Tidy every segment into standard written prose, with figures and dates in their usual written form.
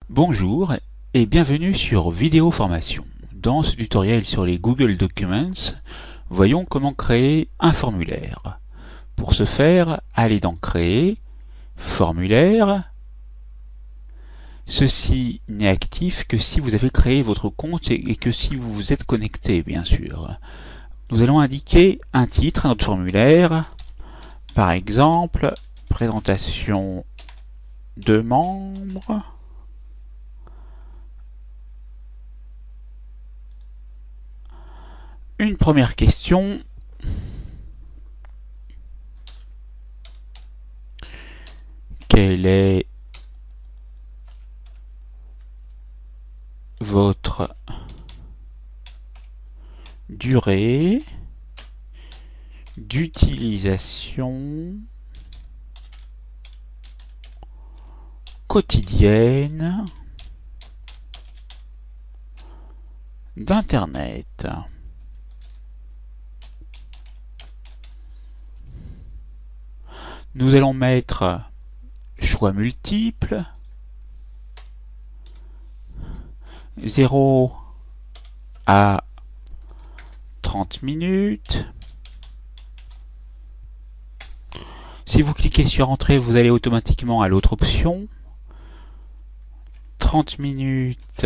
Bonjour et bienvenue sur Vidéo Formation. Dans ce tutoriel sur les Google Documents, voyons comment créer un formulaire. Pour ce faire, allez dans Créer, Formulaire. Ceci n'est actif que si vous avez créé votre compte et que si vous vous êtes connecté, bien sûr. Nous allons indiquer un titre à notre formulaire, par exemple, présentation de membres. Une première question. Quelle est votre durée d'utilisation quotidienne d'Internet? Nous allons mettre choix multiples, 0 à 30 minutes. Si vous cliquez sur Entrée, vous allez automatiquement à l'autre option. 30 minutes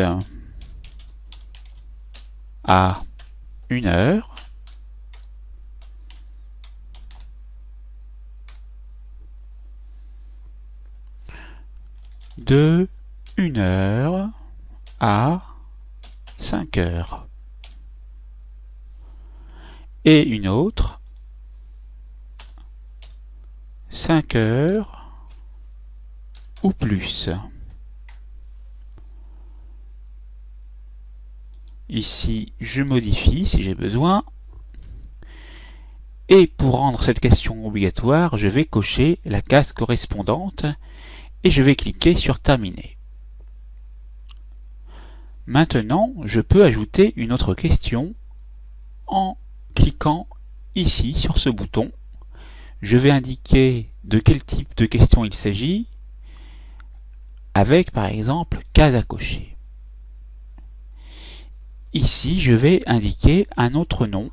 à 1 heure. De 1 heure à 5 heures. Et une autre, 5 heures ou plus. Ici, je modifie si j'ai besoin. Et pour rendre cette question obligatoire, je vais cocher la case correspondante et je vais cliquer sur Terminer. Maintenant, je peux ajouter une autre question en cliquant ici sur ce bouton. Je vais indiquer de quel type de question il s'agit avec par exemple case à cocher. Ici, je vais indiquer un autre nom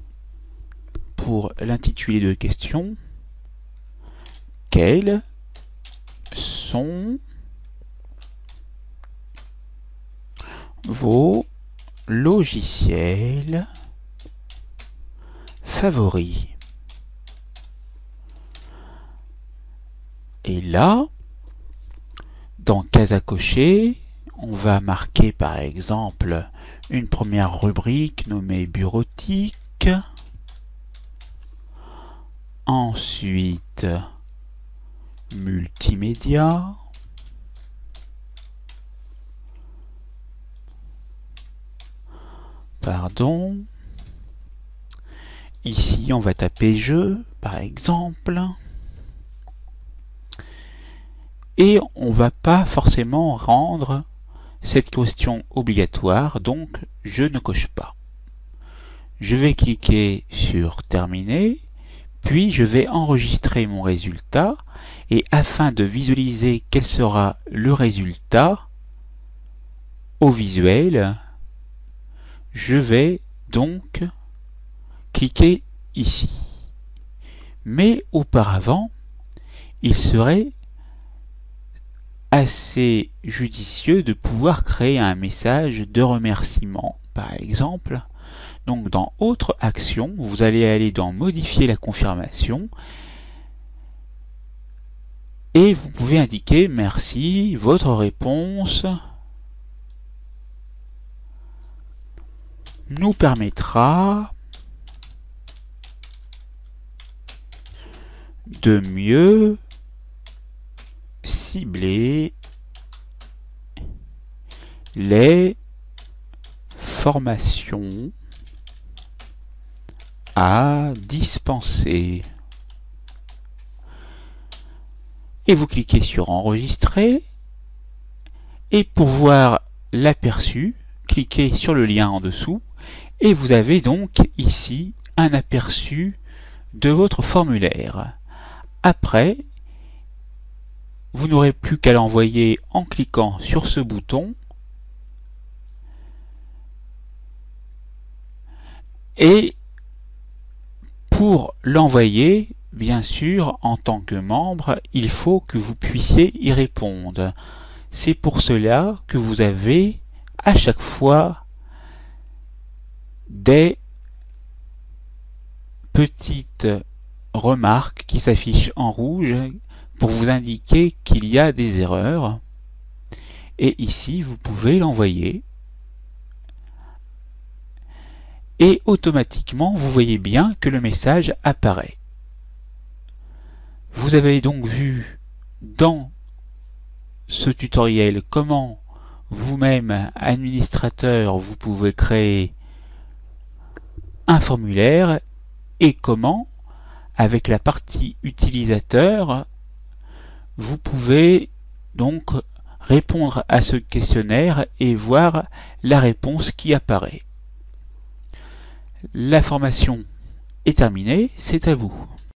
pour l'intitulé de question. Quels sont vos logiciels favoris? Et là, dans case à cocher, on va marquer par exemple une première rubrique nommée bureautique. Ensuite, multimédia. Pardon. Ici, on va taper jeu, par exemple. Et on va pas forcément rendre cette question obligatoire, donc je ne coche pas. Je vais cliquer sur Terminer, puis je vais enregistrer mon résultat, et afin de visualiser quel sera le résultat au visuel, je vais donc cliquer ici. Mais auparavant, il serait assez judicieux de pouvoir créer un message de remerciement, par exemple. Donc dans Autre action, vous allez aller dans Modifier la confirmation et vous pouvez indiquer merci, votre réponse nous permettra de mieux cibler les formations à dispenser. Et vous cliquez sur Enregistrer. Et pour voir l'aperçu, cliquez sur le lien en dessous. Et vous avez donc ici un aperçu de votre formulaire. Après, vous n'aurez plus qu'à l'envoyer en cliquant sur ce bouton et pour l'envoyer, bien sûr, en tant que membre, il faut que vous puissiez y répondre. C'est pour cela que vous avez à chaque fois des petites remarques qui s'affichent en rouge pour vous indiquer qu'il y a des erreurs. Et ici, vous pouvez l'envoyer. Et automatiquement, vous voyez bien que le message apparaît. Vous avez donc vu dans ce tutoriel comment vous-même, administrateur, vous pouvez créer un formulaire et comment, avec la partie utilisateur, vous pouvez donc répondre à ce questionnaire et voir la réponse qui apparaît. La formation est terminée, c'est à vous.